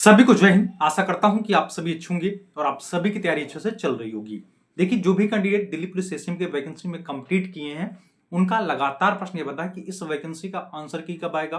सभी को जय हिंद। आशा करता हूं कि आप सभी अच्छे होंगे और आप सभी की तैयारी अच्छे से चल रही होगी। देखिए, जो भी कैंडिडेट दिल्ली पुलिस एसएम के वैकेंसी में कंप्लीट किए हैं, उनका लगातार प्रश्न ये बता है कि इस वैकेंसी का आंसर की कब आएगा,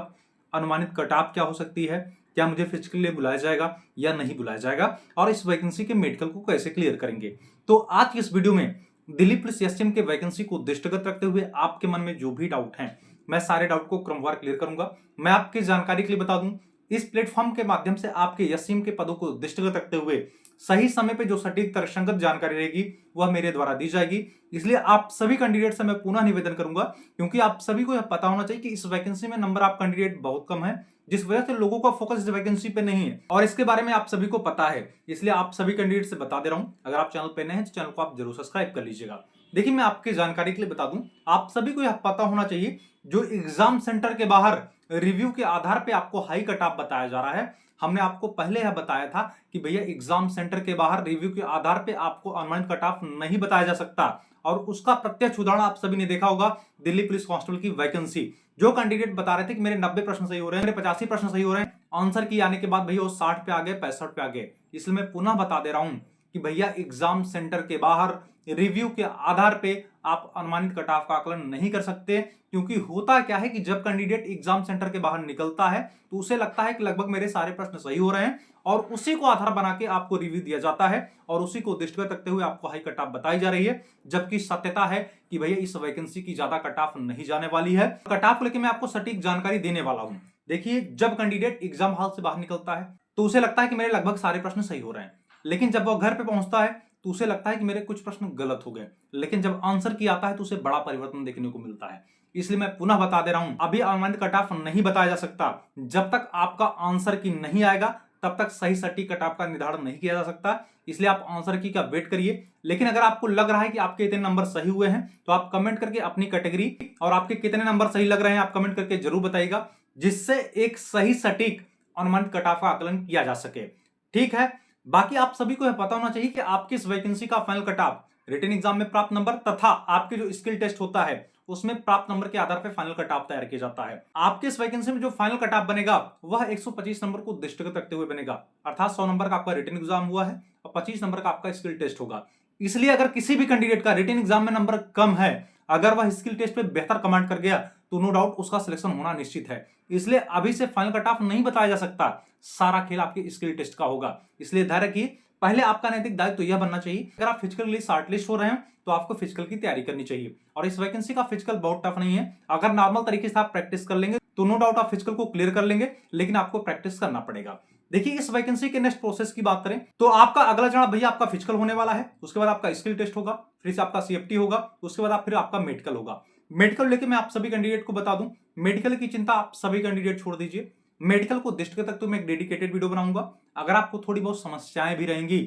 अनुमानित कट ऑफ क्या हो सकती है, क्या मुझे फिजिकल लिए बुलाया जाएगा या नहीं बुलाया जाएगा, और इस वैकेंसी के मेडिकल को कैसे क्लियर करेंगे। तो आज की इस वीडियो में दिल्ली पुलिस एसएम के वैकेंसी को दृष्टिगत रखते हुए आपके मन में जो भी डाउट है, मैं सारे डाउट को क्रमवार क्लियर करूंगा। मैं आपकी जानकारी के लिए बता दूं, इस प्लेटफॉर्म के माध्यम से आपके एसएम के पदों को दृष्टिगत रखते हुए सही समय पे जो सटीक तर्कसंगत जानकारी रहेगी वह मेरे द्वारा दी जाएगी। इसलिए आप सभी कैंडिडेट से मैं पुनः निवेदन करूंगा, क्योंकि आप सभी को यह पता होना चाहिए कि इस वैकेंसी में नंबर ऑफ कैंडिडेट बहुत कम है, जिस वजह से लोगों का फोकस इस वैकेंसी पे नहीं है और इसके बारे में आप सभी को पता है। इसलिए आप सभी कैंडिडेट से बता दे रहा हूं, अगर आप चैनल पे नए हैं तो चैनल को आप जरूर सब्सक्राइब कर लीजिएगा। देखिए, मैं आपकी जानकारी के लिए बता दूं, आप सभी को यह पता होना चाहिए जो एग्जाम सेंटर के बाहर रिव्यू के आधार पे आपको हाई कट ऑफ बताया जा रहा है। हमने आपको पहले यह बताया था कि भैया एग्जाम सेंटर के बाहर रिव्यू के आधार पे आपको अनुमानित कट ऑफ नहीं बताया जा सकता, और उसका प्रत्यक्ष उदाहरण आप सभी ने देखा होगा। दिल्ली पुलिस कांस्टेबल की वैकेंसी, जो कैंडिडेट बता रहे थे कि मेरे 90 प्रश्न सही हो रहे हैं, मेरे 85 प्रश्न सही हो रहे हैं, आंसर की आने के बाद भैया वो 60 पे आ गए, 65 पे आ गए। इसलिए मैं पुनः बता दे रहा हूं कि भैया एग्जाम सेंटर के बाहर रिव्यू के आधार पे आप अनुमानित कट ऑफ का आकलन नहीं कर सकते, क्योंकि होता क्या है कि जब कैंडिडेट एग्जाम सेंटर के बाहर निकलता है तो उसे लगता है कि लगभग मेरे सारे प्रश्न सही हो रहे हैं, और उसी को आधार बना के आपको रिव्यू दिया जाता है और उसी को दृष्टिगत रखते हुए आपको हाई कट ऑफ बताई जा रही है। जबकि सत्यता है कि भैया इस वैकेंसी की ज्यादा कट ऑफ नहीं जाने वाली है। कट ऑफ को लेकर मैं आपको सटीक जानकारी देने वाला हूं। देखिए, जब कैंडिडेट एग्जाम हॉल से बाहर निकलता है तो उसे लगता है कि मेरे लगभग सारे प्रश्न सही हो रहे हैं, लेकिन जब वह घर पे पहुंचता है तो उसे लगता है कि मेरे कुछ प्रश्न गलत हो गए, लेकिन जब आंसर की आता है तो उसे बड़ा परिवर्तन देखने को मिलता है। इसलिए मैं पुनः बता दे रहा हूं, अभी अनुमानित कट ऑफ नहीं बताया जा सकता। जब तक आपका आंसर की नहीं आएगा तब तक सही सटीक कट ऑफ का निर्धारण नहीं किया जा सकता। इसलिए आप आंसर की का वेट करिए। लेकिन अगर आपको लग रहा है कि आपके इतने नंबर सही हुए हैं तो आप कमेंट करके अपनी कैटेगरी और आपके कितने नंबर सही लग रहे हैं आप कमेंट करके जरूर बताइएगा, जिससे एक सही सटीक अनुमानित कट ऑफ का आकलन किया जा सके। ठीक है, बाकी आप सभी को यह पता होना चाहिए कि आपकी इस वैकेंसी का final cut off written exam में प्राप्त नंबर तथा आपके जो स्किल टेस्ट होता है उसमें प्राप्त नंबर के आधार पर फाइनल कट ऑफ तैयार किया जाता है। आपके इस वैकेंसी में जो फाइनल कट ऑफ बनेगा वह 125 नंबर को दृष्टिगत रखते हुए बनेगा, अर्थात 100 नंबर का आपका रिटन एग्जाम हुआ है और 25 नंबर का आपका स्किल टेस्ट होगा। इसलिए अगर किसी भी कैंडिडेट का रिटन एग्जाम में नंबर कम है, अगर वह स्किल टेस्ट पे बेहतर कमांड कर गया तो नो डाउट उसका सिलेक्शन होना निश्चित है। इसलिए अभी से फाइनल कट ऑफ नहीं बताया जा सकता, सारा खेल आपके स्किल टेस्ट का होगा। इसलिए धैर्य रखिए। पहले आपका नैतिक दायित्व तो यह बनना चाहिए, अगर आप फिजिकल के लिए शॉर्टलिस्ट हो रहे हैं तो आपको फिजिकल की तैयारी करनी चाहिए, और इस वैकेंसी का फिजिकल बहुत टफ नहीं है। अगर नॉर्मल तरीके से आप प्रैक्टिस कर लेंगे तो नो डाउट आप फिजिकल को क्लियर कर लेंगे, लेकिन आपको प्रैक्टिस करना पड़ेगा। देखिए, इस वैकेंसी के नेक्स्ट प्रोसेस की बात करें तो आपका अगला चरण भैया आपका फिजिकल होने वाला है, उसके बाद आपका स्किल टेस्ट होगा, फिर से आपका सीएफटी होगा, उसके बाद फिर आपका मेडिकल होगा। मेडिकल लेके मैं आप सभी कैंडिडेट को बता दूं, मेडिकल की चिंता आप सभी कैंडिडेट छोड़ दीजिए। मेडिकल को दृष्टिगत तक तो मैं एक डेडिकेटेड वीडियो बनाऊंगा। अगर आपको थोड़ी बहुत समस्याएं भी रहेंगी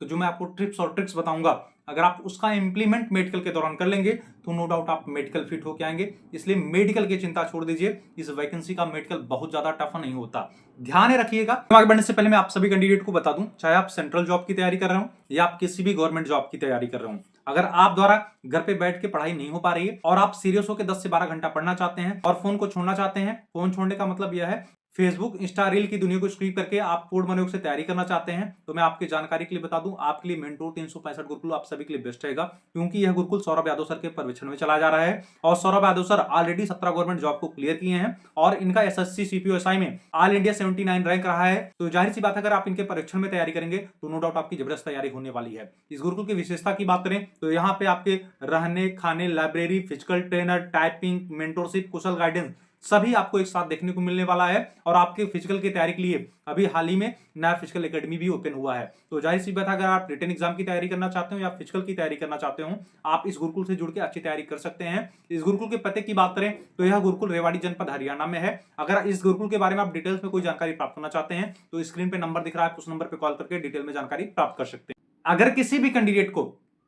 तो जो मैं आपको टिप्स और ट्रिक्स बताऊंगा, अगर आप उसका इंप्लीमेंट मेडिकल के दौरान कर लेंगे तो नो डाउट आप मेडिकल फिट होके आएंगे। इसलिए मेडिकल की चिंता छोड़ दीजिए, इस वैकेंसी का मेडिकल बहुत ज्यादा टफ नहीं होता, ध्यान रखिएगा। आगे बढ़ने से पहले मैं आप सभी कैंडिडेट को बता दूं, चाहे आप सेंट्रल जॉब की तैयारी कर रहे हो या आप किसी भी गवर्नमेंट जॉब की तैयारी कर रहे हो, अगर आप द्वारा घर पे बैठ के पढ़ाई नहीं हो पा रही है और आप सीरियस होकर 10 से 12 घंटा पढ़ना चाहते हैं और फोन को छोड़ना चाहते हैं, फोन छोड़ने का मतलब यह है फेसबुक इंस्टा रील की दुनिया को स्किप करके आप पूर्ण मनोयोग से तैयारी करना चाहते हैं, तो मैं आपकी जानकारी के लिए बता दूं, आपके लिए मेंटोर 365 गुरुकुल आप सभी के लिए बेस्ट रहेगा, क्योंकि यह गुरुकुल सौरभ यादव सर के पर्यवेक्षण में चला जा रहा है और Saurabh Yadav sir already 17 government job को क्लियर किए हैं और इनका एसएससी सीपीओएसआई में ऑल इंडिया 79 रैंक रहा है। तो जाहिर सी बात है, अगर आप इनके परीक्षण में तैयारी करेंगे तो नो डाउट आपकी जबरदस्त तैयारी होने वाली है। इस गुरुकुल की विशेषता की बात करें तो यहाँ पे आपके रहने खाने, library, physical trainer, typing, mentorship, कुशल गाइडेंस सभी आपको एक साथ देखने को मिलने वाला है। और आपके फिजिकल की तैयारी के लिए अभी हाल ही में नया फिजिकल एकेडमी भी ओपन हुआ है। तो जाहिर सी बात है, अगर आप रिटन एग्जाम की तैयारी करना चाहते हो या फिजिकल की तैयारी करना चाहते हो, आप इस गुरुकुल से जुड़ के अच्छी तैयारी कर सकते हैं। इस गुरुकुल के पते की बात करें तो यह गुरुकुल रेवाड़ी जनपद हरियाणा में है। अगर इस गुरुकुल के बारे में आप डिटेल्स में कोई जानकारी प्राप्त करना चाहते हैं तो स्क्रीन पे नंबर दिख रहा है, उस नंबर पर कॉल करके डिटेल में जानकारी प्राप्त कर सकते हैं। अगर किसी भी कैंडिडेट को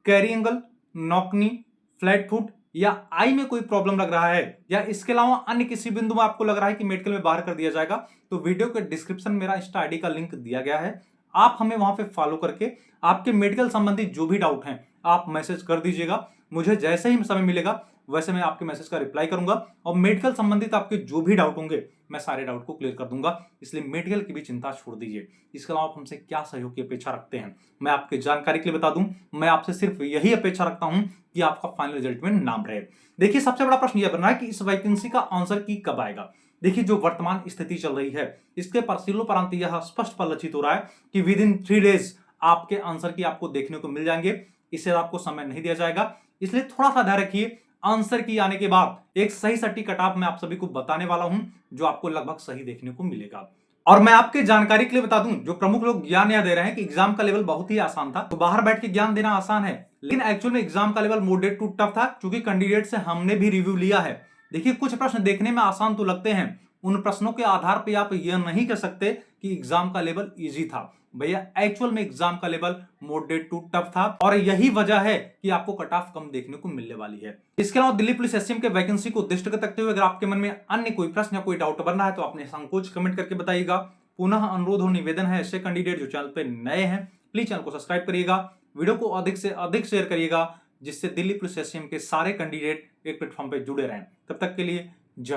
carry angle, knock knee, flat foot या आई में कोई प्रॉब्लम लग रहा है या इसके अलावा अन्य किसी बिंदु में आपको लग रहा है कि मेडिकल में बाहर कर दिया जाएगा, तो वीडियो के डिस्क्रिप्शन में मेरा इंस्टा आईडी का लिंक दिया गया है, आप हमें वहां पे फॉलो करके आपके मेडिकल संबंधी जो भी डाउट हैं आप मैसेज कर दीजिएगा। मुझे जैसे ही समय मिलेगा वैसे मैं आपके मैसेज का रिप्लाई करूंगा और मेडिकल संबंधित आपके जो भी डाउट होंगे मैं सारे डाउट को क्लियर कर दूंगा। इसलिए मेडिकल की भी चिंता छोड़ दीजिए। इसके अलावा आप हमसे क्या सहयोग की अपेक्षा रखते हैं, मैं आपकी जानकारी के लिए बता दूं, मैं आपसे सिर्फ यही अपेक्षा रखता हूं कि आपका फाइनल रिजल्ट में नाम रहे। देखिए, सबसे बड़ा प्रश्न यह बन रहा है कि इस वैकेंसी का आंसर की कब आएगा। देखिए, जो वर्तमान स्थिति चल रही है इसके परिशीलोपरांत यह स्पष्ट परिलक्षित हो रहा है कि विद इन 3 डेज आपके आंसर की आपको देखने को मिल जाएंगे। इससे आपको समय नहीं दिया जाएगा, इसलिए थोड़ा सा धैर्य रखिए। आंसर की आने के बाद एक सही सटीक कट ऑफ मैं आप सभी को बताने वाला हूं, जो आपको लगभग सही देखने को मिलेगा। और मैं आपके जानकारी के लिए बता दूं, जो प्रमुख लोग ज्ञान यह दे रहे हैं कि एग्जाम का लेवल बहुत ही आसान था, तो बाहर बैठ के ज्ञान देना आसान है, लेकिन एक्चुअल में एग्जाम का लेवल मॉडरेट टू टफ था, क्योंकि कैंडिडेट से हमने भी रिव्यू लिया है। देखिए, कुछ प्रश्न देखने में आसान तो लगते हैं, उन प्रश्नों के आधार पर आप यह नहीं कह सकते कि एग्जाम का लेवल इजी था। भैया, एक्चुअल में एग्जाम का लेवल मॉडरेट टू टफ था और यही वजह है कि आपको कट ऑफ कम देखने को मिलने वाली है। इसके अलावा दिल्ली पुलिस एससीएम के वैकेंसी को दृष्टिगत रखते हुए अगर आपके मन में अन्य कोई प्रश्न या कोई डाउट बनना है तो आपने संकोच कमेंट करके बताइएगा। पुनः अनुरोध और निवेदन है, ऐसे कैंडिडेट जो चैनल पे नए हैं प्लीज चैनल को सब्सक्राइब करिएगा, वीडियो को अधिक से अधिक शेयर करिएगा, जिससे दिल्ली पुलिस एससीएम के सारे कैंडिडेट एक प्लेटफॉर्म पे जुड़े रहें। तब तक के लिए जय।